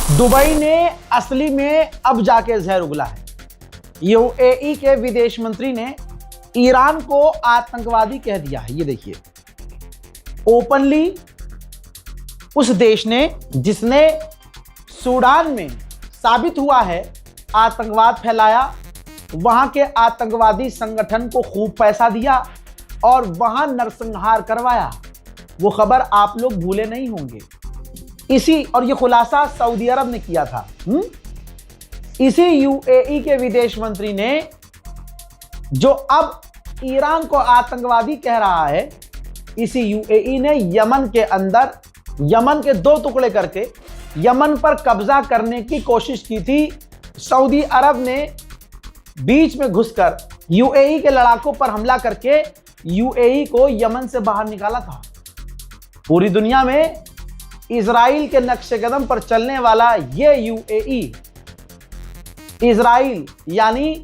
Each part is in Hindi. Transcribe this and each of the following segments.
दुबई ने असली में अब जाके जहर उगला है। यूएई के विदेश मंत्री ने ईरान को आतंकवादी कह दिया है। ये देखिए, ओपनली उस देश ने जिसने सूडान में साबित हुआ है आतंकवाद फैलाया, वहां के आतंकवादी संगठन को खूब पैसा दिया और वहां नरसंहार करवाया, वो खबर आप लोग भूले नहीं होंगे। और ये खुलासा सऊदी अरब ने किया था। इसी यूएई के विदेश मंत्री ने, जो अब ईरान को आतंकवादी कह रहा है, इसी यूएई ने यमन के अंदर यमन के 2 टुकड़े करके यमन पर कब्जा करने की कोशिश की थी। सऊदी अरब ने बीच में घुसकर यूएई के लड़ाकों पर हमला करके यूएई को यमन से बाहर निकाला था। पूरी दुनिया में इजराइल के नक्शे कदम पर चलने वाला ये यूएई, इजराइल यानी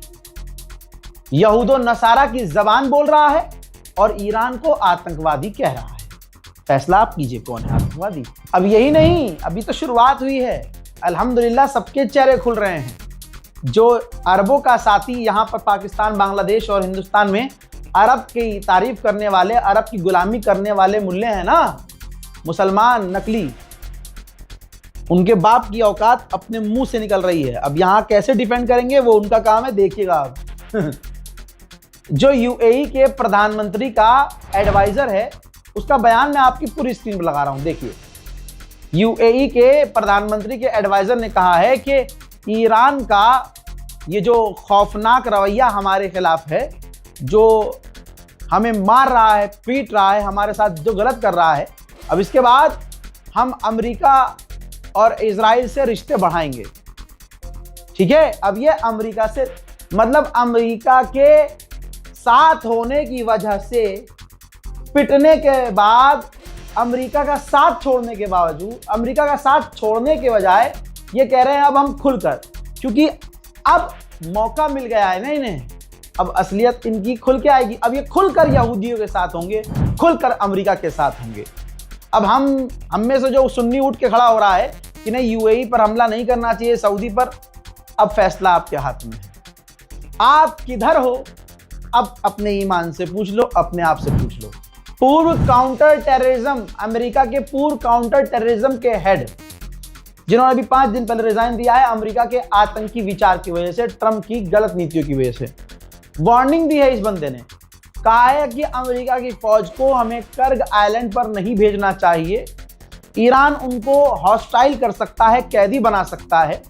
यहूदो नसारा की जबान बोल रहा है और ईरान को आतंकवादी कह रहा है। फैसला आप कीजिए, कौन है आतंकवादी। अब यही नहीं, अभी तो शुरुआत हुई है। अल्हम्दुलिल्लाह सबके चेहरे खुल रहे हैं। जो अरबों का साथी यहां पर पाकिस्तान, बांग्लादेश और हिंदुस्तान में अरब की तारीफ करने वाले, अरब की गुलामी करने वाले मुल्ले हैं ना, मुसलमान नकली, उनके बाप की औकात अपने मुंह से निकल रही है। अब यहां कैसे डिफेंड करेंगे वो उनका काम है, देखिएगा आप। जो यूएई के प्रधानमंत्री का एडवाइजर है, उसका बयान मैं आपकी पूरी स्क्रीन पर लगा रहा हूं, देखिए। यूएई के प्रधानमंत्री के एडवाइजर ने कहा है कि ईरान का ये जो खौफनाक रवैया हमारे खिलाफ है, जो हमें मार रहा है, पीट रहा है, हमारे साथ जो गलत कर रहा है, अब इसके बाद हम अमेरिका और इजराइल से रिश्ते बढ़ाएंगे। ठीक है, अब ये अमेरिका से मतलब अमेरिका के साथ होने की वजह से पिटने के बाद, अमेरिका का साथ छोड़ने के बावजूद, अमेरिका का साथ छोड़ने के बजाय ये कह रहे हैं अब हम खुलकर, क्योंकि अब मौका मिल गया है ना इन्हें, अब असलियत इनकी खुल के आएगी। अब ये खुलकर यहूदियों के साथ होंगे, खुलकर अमेरिका के साथ होंगे। अब हम में से जो सुन्नी उठ के खड़ा हो रहा है कि नहीं, यूएई पर हमला नहीं करना चाहिए, सऊदी पर, अब फैसला आपके हाथ में है। आप किधर हो, अब अपने ईमान से पूछ लो, अपने आप से पूछ लो। पूर्व काउंटर टेररिज्म, अमेरिका के पूर्व काउंटर टेररिज्म के हेड, जिन्होंने अभी 5 दिन पहले रिजाइन दिया है अमेरिका के आतंकी विचार की वजह से, ट्रंप की गलत नीतियों की वजह से, वार्निंग दी है इस बंदे ने। कहा है कि अमेरिका की फौज को हमें कर्ग आइलैंड पर नहीं भेजना चाहिए, ईरान उनको हॉस्टाइल कर सकता है, कैदी बना सकता है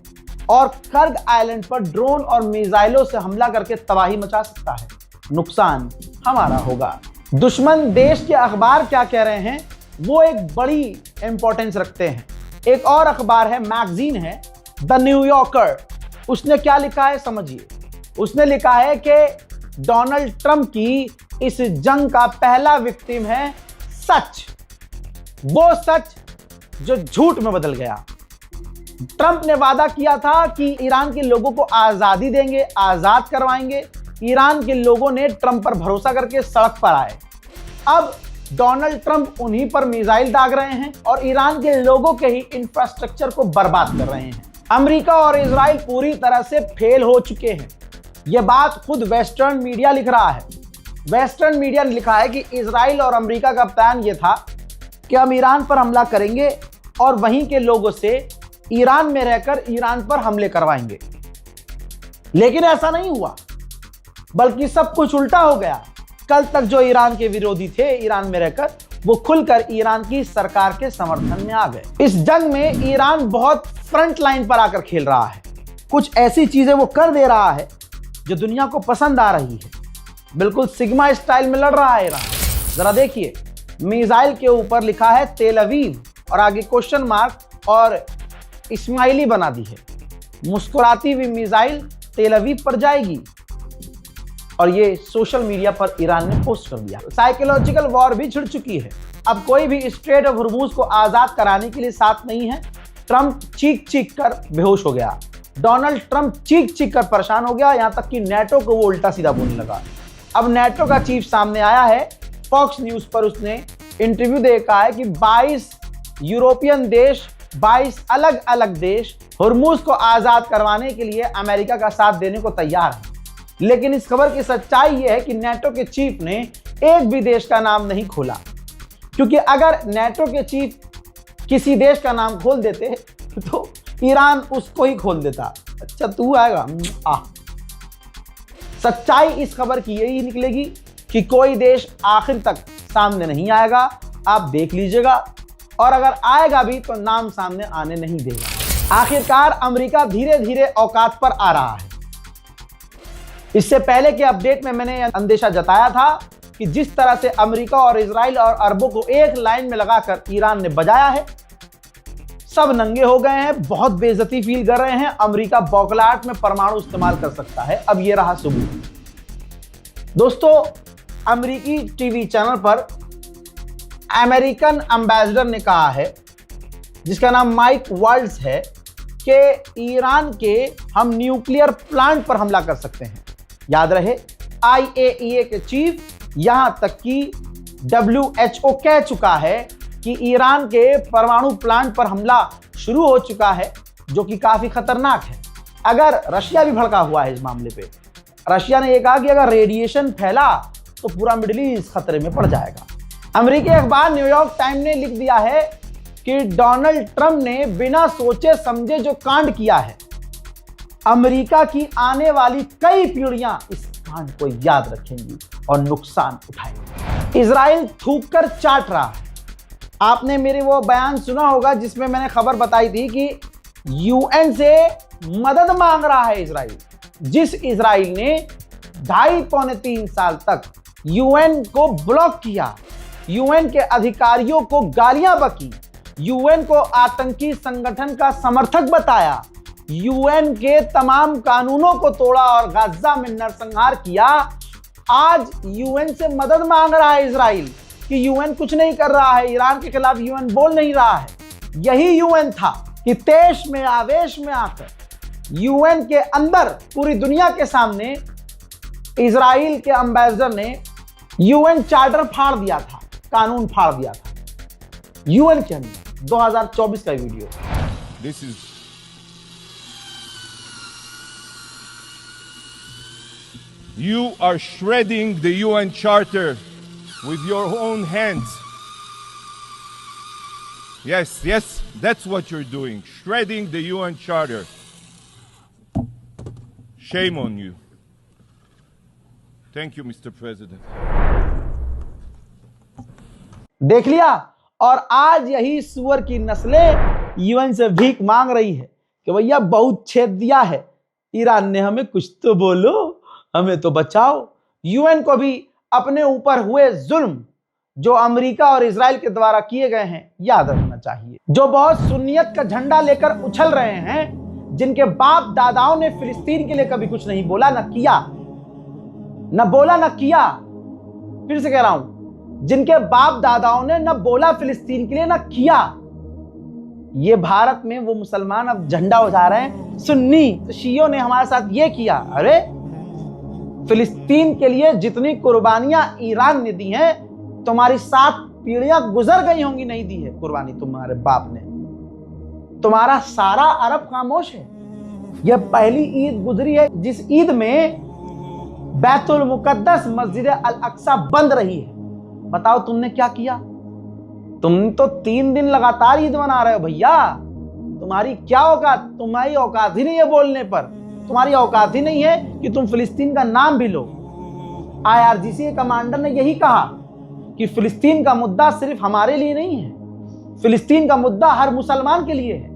और कर्ग आइलैंड पर ड्रोन और मिसाइलों से हमला करके तबाही मचा सकता है, नुकसान हमारा होगा। दुश्मन देश के अखबार क्या कह रहे हैं वो एक बड़ी इंपॉर्टेंस रखते हैं। एक और अखबार है, मैगजीन है, द न्यूयॉर्कर, उसने क्या लिखा है समझिए। उसने लिखा है कि डोनाल्ड ट्रंप की इस जंग का पहला विक्टिम है सच, वो सच जो झूठ में बदल गया। ट्रंप ने वादा किया था कि ईरान के लोगों को आजादी देंगे, आजाद करवाएंगे। ईरान के लोगों ने ट्रंप पर भरोसा करके सड़क पर आए। अब डोनाल्ड ट्रंप उन्हीं पर मिसाइल दाग रहे हैं और ईरान के लोगों के ही इंफ्रास्ट्रक्चर को बर्बाद कर रहे हैं। अमेरिका और इजराइल पूरी तरह से फेल हो चुके हैं। यह बात खुद वेस्टर्न मीडिया लिख रहा है। वेस्टर्न मीडिया ने लिखा है कि इजराइल और अमेरिका का प्लान यह था कि हम ईरान पर हमला करेंगे और वहीं के लोगों से ईरान में रहकर ईरान पर हमले करवाएंगे, लेकिन ऐसा नहीं हुआ, बल्कि सब कुछ उल्टा हो गया। कल तक जो ईरान के विरोधी थे ईरान में रहकर, वो खुलकर ईरान की सरकार के समर्थन में आ गए। इस जंग में ईरान बहुत फ्रंट लाइन पर आकर खेल रहा है। कुछ ऐसी चीजें वो कर दे रहा है जो दुनिया को पसंद आ रही है। बिल्कुल सिग्मा स्टाइल में लड़ रहा है ईरान। जरा देखिए, मिसाइल के ऊपर लिखा है तेल अवीव और आगे क्वेश्चन मार्क और इस्माइली बना दी है। मुस्कुराती हुई मिसाइल तेल अवीव पर जाएगी और ये सोशल मीडिया पर ईरान ने पोस्ट कर दिया। साइकोलॉजिकल वॉर भी छिड़ चुकी है। अब कोई भी स्ट्रेट ऑफ हॉर्मुज को आजाद कराने के लिए साथ नहीं है। ट्रंप चीख चीख कर बेहोश हो गया। डोनाल्ड ट्रंप चीख चीख कर परेशान हो गया, यहां तक कि नेटो को वो उल्टा सीधा बोलने लगा। अब नेटो का चीफ सामने आया है, फॉक्स न्यूज पर उसने इंटरव्यू दे कहा है कि 22 यूरोपियन देश 22 अलग अलग देश हुर्मुज को आजाद करवाने के लिए अमेरिका का साथ देने को तैयार हैं। लेकिन इस खबर की सच्चाई यह है कि नेटो के चीफ ने एक भी देश का नाम नहीं खोला, क्योंकि अगर नेटो के चीफ किसी देश का नाम खोल देते तो ईरान उसको ही खोल देता। अच्छा तू आएगा सच्चाई इस खबर की यही निकलेगी कि कोई देश आखिर तक सामने नहीं आएगा, आप देख लीजिएगा, और अगर आएगा भी तो नाम सामने आने नहीं देगा। आखिरकार अमेरिका धीरे धीरे औकात पर आ रहा है। इससे पहले के अपडेट में मैंने अंदेशा जताया था कि जिस तरह से अमेरिका और इजराइल और अरबों को एक लाइन में लगाकर ईरान ने बजाया है, सब नंगे हो गए हैं, बहुत बेइज्जती फील कर रहे हैं। अमेरिका बौखलाहट में परमाणु इस्तेमाल कर सकता है। अब ये रहा सबूत। दोस्तों, अमेरिकी टीवी चैनल पर अमेरिकन एम्बेसडर ने कहा है, जिसका नाम माइक वाल्ट्ज है, कि ईरान के हम न्यूक्लियर प्लांट पर हमला कर सकते हैं। याद रहे, IAEA के चीफ, यहां तक कि WHO कह चुका है कि ईरान के परमाणु प्लांट पर हमला शुरू हो चुका है, जो कि काफी खतरनाक है। अगर रशिया भी भड़का हुआ है इस मामले पे। रशिया ने यह कहा कि अगर रेडिएशन फैला तो पूरा मिडिल ईस्ट खतरे में पड़ जाएगा। अमेरिकी अखबार न्यूयॉर्क टाइम्स ने लिख दिया है कि डोनाल्ड ट्रंप ने बिना सोचे समझे जो कांड किया है, अमेरिका की आने वाली कई पीढ़ियां इस कांड को याद रखेंगी और नुकसान उठाएंगी। इजराइल थूक कर चाट रहा है। आपने मेरे वो बयान सुना होगा जिसमें मैंने खबर बताई थी कि UN से मदद मांग रहा है इजराइल। जिस इजराइल ने 2.5-3 साल तक UN को ब्लॉक किया, UN के अधिकारियों को गालियां बकी, UN को आतंकी संगठन का समर्थक बताया, UN के तमाम कानूनों को तोड़ा और गाजा में नरसंहार किया, आज UN से मदद मांग रहा है इजराइल कि UN कुछ नहीं कर रहा है, ईरान के खिलाफ UN बोल नहीं रहा है। यही UN था कि तेज में आवेश में आकर UN के अंदर पूरी दुनिया के सामने इजराइल के एम्बेसडर ने UN चार्टर फाड़ दिया था, कानून फाड़ दिया था UN के अंदर। 2024 का video. You are shredding the UN Charter with your own hands. Yes, that's what you're doing. Shredding the UN Charter. Shame on you. Thank you, Mr. President. देख लिया। और आज यही सुअर की नस्लें UN से भीख मांग रही है कि भैया बहुत छेद दिया है, ईरान ने हमें कुछ तो बोलो, हमें तो बचाओ। UN को भी अपने ऊपर हुए जुल्म जो अमेरिका और इजराइल के द्वारा किए गए हैं याद रखना चाहिए। जो बहुत सुन्नियत का झंडा लेकर उछल रहे हैं, जिनके बाप दादाओं ने फिलिस्तीन के लिए कभी कुछ नहीं बोला, न किया, न बोला न किया। फिर से कह रहा हूं, जिनके बाप दादाओं ने न बोला फिलिस्तीन के लिए न किया, ये भारत में वो मुसलमान अब झंडा उठा रहे हैं सुन्नी, तो शियों ने हमारे साथ ये किया। अरे फिलिस्तीन के लिए जितनी कुर्बानियां ईरान ने दी हैं, तुम्हारी 7 पीढ़ियां गुजर गई होंगी, नहीं दी है कुर्बानी तुम्हारे बाप ने। तुम्हारा सारा अरब खामोश है। यह पहली ईद गुजरी है जिस ईद में बैतुल मुकद्दस मस्जिद अल अक्सा बंद रही है। बताओ तुमने क्या किया? तुम तो 3 दिन लगातार ईद मना रहे हो भैया। तुम्हारी क्या औकात? तुम्हारी औकात ही नहीं है बोलने पर। तुम्हारी औकात ही नहीं है कि तुम फिलिस्तीन का नाम भी लो। IRGC के कमांडर ने यही कहा कि फिलिस्तीन का मुद्दा सिर्फ हमारे लिए नहीं है, फिलिस्तीन का मुद्दा हर मुसलमान के लिए है।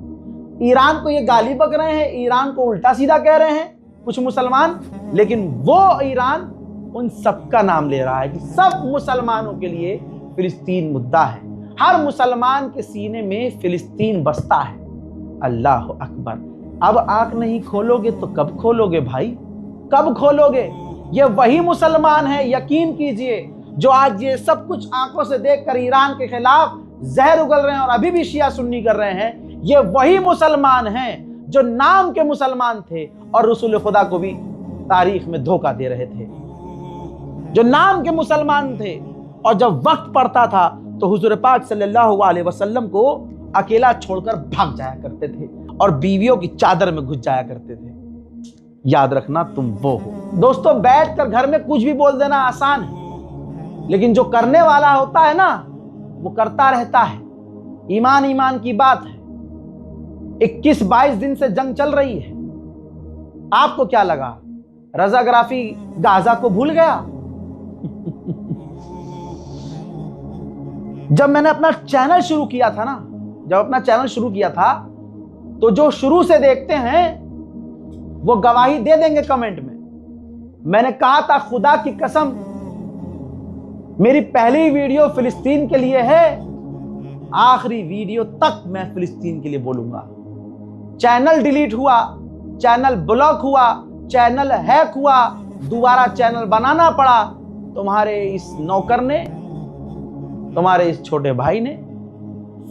ईरान को ये गाली बक रहे हैं, ईरान को उल्टा सीधा कह रहे हैं कुछ मुसलमान, लेकिन वो ईरान उन सबका नाम ले रहा है कि सब मुसलमानों के लिए फिलिस्तीन मुद्दा है। हर मुसलमान के सीने में फिलिस्तीन बसता है। अल्लाह अकबर। अब आंख नहीं खोलोगे तो कब खोलोगे भाई? कब खोलोगे? ये वही मुसलमान है, यकीन कीजिए, जो आज ये सब कुछ आंखों से देखकर ईरान के खिलाफ जहर उगल रहे हैं और अभी भी शिया सुन्नी कर रहे हैं। ये वही मुसलमान हैं जो नाम के मुसलमान थे और रसूल खुदा को भी तारीख में धोखा दे रहे थे, जो नाम के मुसलमान थे और जब वक्त पड़ता था तो हुजूर पाक सल्लल्लाहु अलैहि वसल्लम को अकेला छोड़कर भाग जाया करते थे और बीवियों की चादर में घुस जाया करते थे। याद रखना तुम वो हो। दोस्तों, बैठकर घर में कुछ भी बोल देना आसान है, लेकिन जो करने वाला होता है ना, वो करता रहता है। ईमान ईमान की बात है। 21-22 दिन से जंग चल रही है। आपको क्या लगा रजा गद्दाफी गाजा को भूल गया? जब मैंने अपना चैनल शुरू किया था ना, तो जो शुरू से देखते हैं वो गवाही दे देंगे कमेंट में। मैंने कहा था खुदा की कसम, मेरी पहली वीडियो फिलिस्तीन के लिए है, आखिरी वीडियो तक मैं फिलिस्तीन के लिए बोलूंगा। चैनल डिलीट हुआ, चैनल ब्लॉक हुआ, चैनल हैक हुआ, दोबारा चैनल बनाना पड़ा। तुम्हारे इस नौकर ने, तुम्हारे इस छोटे भाई ने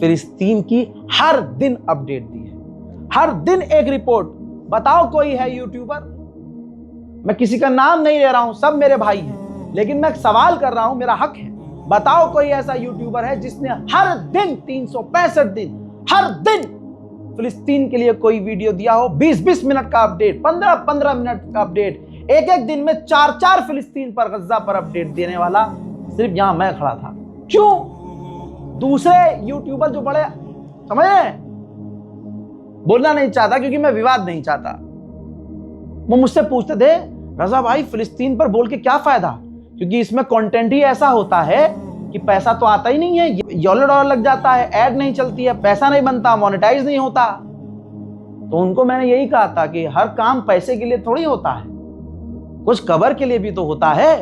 फिलिस्तीन की हर दिन अपडेट दी है, हर दिन एक रिपोर्ट। बताओ कोई है यूट्यूबर, मैं किसी का नाम नहीं ले रहा हूं, सब मेरे भाई हैं, लेकिन मैं सवाल कर रहा हूं, मेरा हक है। बताओ कोई ऐसा यूट्यूबर है जिसने हर दिन 365 दिन हर दिन फिलिस्तीन के लिए कोई वीडियो दिया हो? 20-20 मिनट का अपडेट, 15-15 मिनट का अपडेट, एक दिन में 4-4 फिलिस्तीन पर, गज्जा पर अपडेट देने वाला सिर्फ यहां मैं खड़ा था। क्यों? दूसरे यूट्यूबर जो बड़े, समझ रहे हैं, बोलना नहीं चाहता क्योंकि मैं विवाद नहीं चाहता। वो मुझसे पूछते थे, रजा भाई फिलिस्तीन पर बोल के क्या फायदा? क्योंकि इसमें कंटेंट ही ऐसा होता है कि पैसा तो आता ही नहीं है, $1 लग जाता है, ऐड नहीं चलती है, पैसा नहीं बनता, मोनेटाइज नहीं होता। तो उनको मैंने यही कहा था कि हर काम पैसे के लिए थोड़ी होता है, कुछ कवर के लिए भी तो होता है।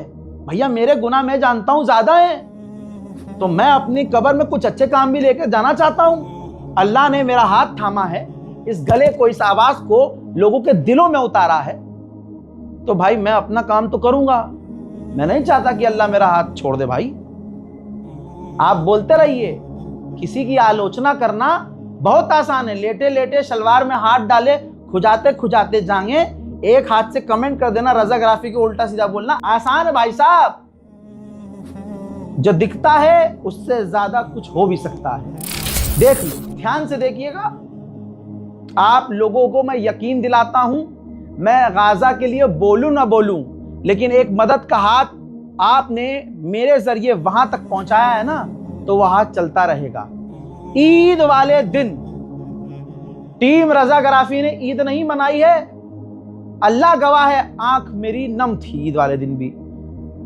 भैया मेरे गुनाह मैं जानता हूं ज्यादा है, तो मैं अपनी कबर में कुछ अच्छे काम भी लेकर जाना चाहता हूं। अल्लाह ने मेरा हाथ थामा है, इस गले को, इस आवाज को लोगों के दिलों में उतारा है, तो भाई मैं अपना काम तो करूंगा। मैं नहीं चाहता कि अल्लाह मेरा हाथ छोड़ दे। भाई आप बोलते रहिए, किसी की आलोचना करना बहुत आसान है। लेटे लेटे शलवार में हाथ डाले, खुजाते खुजाते जाएंगे, एक हाथ से कमेंट कर देना रजा गद्दाफी को उल्टा सीधा बोलना आसान है भाई साहब। जो दिखता है उससे ज्यादा कुछ हो भी सकता है। देख लो, ध्यान से देखिएगा। आप लोगों को मैं यकीन दिलाता हूं, मैं गाजा के लिए बोलूं ना बोलूं, लेकिन एक मदद का हाथ आपने मेरे जरिए वहां तक पहुंचाया है ना, तो वह हाथ चलता रहेगा। ईद वाले दिन टीम रजा गद्दाफी ने ईद नहीं मनाई है, अल्लाह गवाह है, आंख मेरी नम थी ईद वाले दिन भी।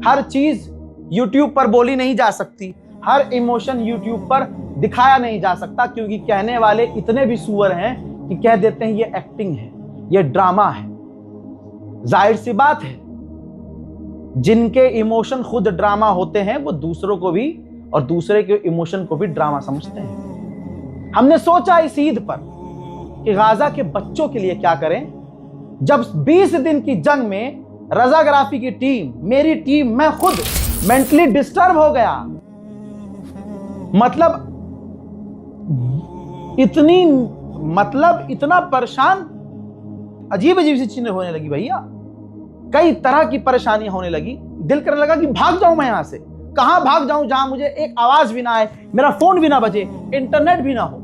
हर चीज यूट्यूब पर बोली नहीं जा सकती, हर इमोशन यूट्यूब पर दिखाया नहीं जा सकता, क्योंकि कहने वाले इतने भी सुअर हैं कि कह देते हैं ये एक्टिंग है, ये ड्रामा है। जाहिर सी बात है, जिनके इमोशन खुद ड्रामा होते हैं वो दूसरों को भी और दूसरे के इमोशन को भी ड्रामा समझते हैं। हमने सोचा इस ईद पर कि गाजा के बच्चों के लिए क्या करें, जब 20 दिन की जंग में रजा गद्दाफी की टीम, मेरी टीम, मैं खुद मेंटली डिस्टर्ब हो गया। इतना परेशान, अजीब अजीब सी चीजें होने लगी भैया, कई तरह की परेशानियां होने लगी। दिल करने लगा कि भाग जाऊं मैं यहां से। कहां भाग जाऊं जहां मुझे एक आवाज भी ना आए, मेरा फोन भी ना बजे, इंटरनेट भी ना हो।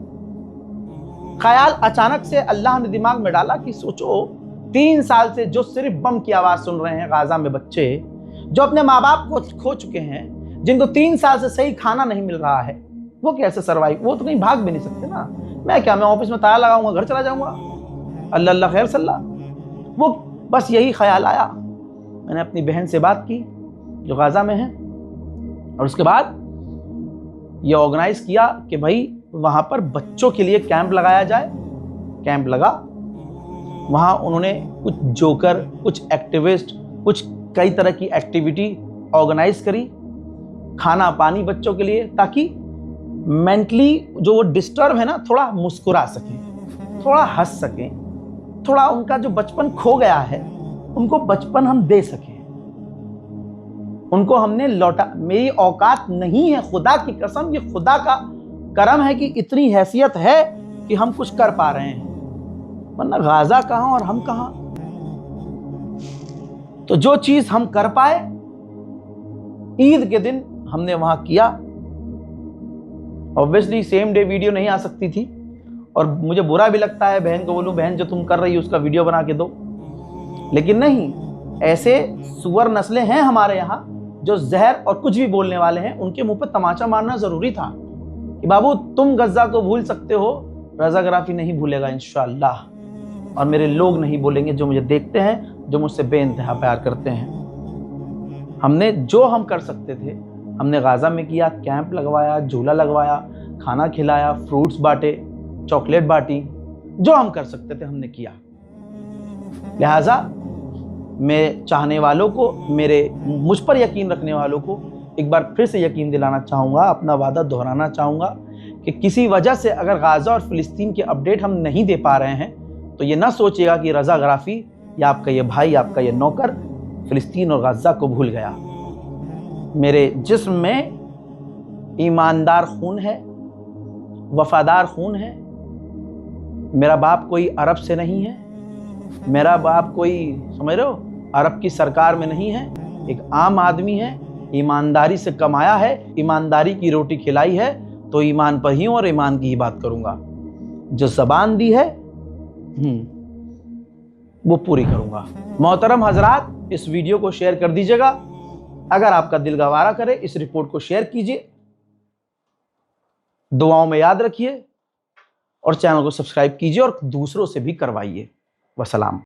ख्याल अचानक से अल्लाह ने दिमाग में डाला कि सोचो 3 साल से जो सिर्फ बम की आवाज सुन रहे हैं गाजा में बच्चे, जो अपने माँ बाप को खो चुके हैं, जिनको 3 साल से सही खाना नहीं मिल रहा है, वो कैसे सर्वाइव? वो तो कहीं भाग भी नहीं सकते ना। मैं क्या, मैं ऑफिस में ताला लगाऊंगा, घर चला जाऊंगा, अल्लाह अल्लाह खैर सल्ला। वो बस यही ख्याल आया। मैंने अपनी बहन से बात की जो गाजा में है, और उसके बाद ये ऑर्गेनाइज किया कि भाई वहां पर बच्चों के लिए कैंप लगाया जाए। कैंप लगा, वहां उन्होंने कुछ जोकर, कुछ एक्टिविस्ट, कुछ कई तरह की एक्टिविटी ऑर्गेनाइज करी, खाना पानी बच्चों के लिए, ताकि मेंटली जो वो डिस्टर्ब है ना, थोड़ा मुस्कुरा सकें, थोड़ा हंस सकें, थोड़ा उनका जो बचपन खो गया है उनको बचपन हम दे सकें, उनको हमने लौटा। मेरी औकात नहीं है, खुदा की कसम, ये खुदा का करम है कि इतनी हैसियत है कि हम कुछ कर पा रहे हैं, वरना गाजा कहां और हम कहां। तो जो चीज हम कर पाए ईद के दिन हमने वहां किया। ऑब्वियसली सेम डे वीडियो नहीं आ सकती थी, और मुझे बुरा भी लगता है बहन को बोलूं, बहन जो तुम कर रही हो उसका वीडियो बना के दो, लेकिन नहीं, ऐसे सुअर नस्लें हैं हमारे यहाँ जो जहर और कुछ भी बोलने वाले हैं, उनके मुंह पे तमाचा मारना जरूरी था कि बाबू तुम गज्जा को भूल सकते हो, रज़ाग्राफी नहीं भूलेगा इंशाअल्लाह, और मेरे लोग नहीं बोलेंगे जो मुझे देखते हैं, जो मुझसे बेइंतहा प्यार करते हैं। हमने जो हम कर सकते थे हमने गाज़ा में किया, कैंप लगवाया, झूला लगवाया, खाना खिलाया, फ्रूट्स बांटे, चॉकलेट बांटी, जो हम कर सकते थे हमने किया। लिहाजा मैं चाहने वालों को, मुझ पर यकीन रखने वालों को एक बार फिर से यकीन दिलाना चाहूँगा, अपना वादा दोहराना चाहूँगा कि किसी वजह से अगर गाज़ा और फ़िलिस्तीन के अपडेट हम नहीं दे पा रहे हैं तो ये ना सोचिएगा कि रज़ाग्राफी या आपका ये भाई, आपका ये नौकर फ़िलिस्तीन और गाज़ा को भूल गया। मेरे जिस्म में ईमानदार खून है, वफादार खून है। मेरा बाप कोई अरब से नहीं है, मेरा बाप कोई, समझ रहे हो, अरब की सरकार में नहीं है, एक आम आदमी है, ईमानदारी से कमाया है, ईमानदारी की रोटी खिलाई है, तो ईमान पर ही हूं और ईमान की ही बात करूंगा। जो ज़बान दी है वो पूरी करूंगा। मोहतरम हजरात, इस वीडियो को शेयर कर दीजिएगा, अगर आपका दिल गवारा करे इस रिपोर्ट को शेयर कीजिए, दुआओं में याद रखिए और चैनल को सब्सक्राइब कीजिए और दूसरों से भी करवाइए। वसलाम।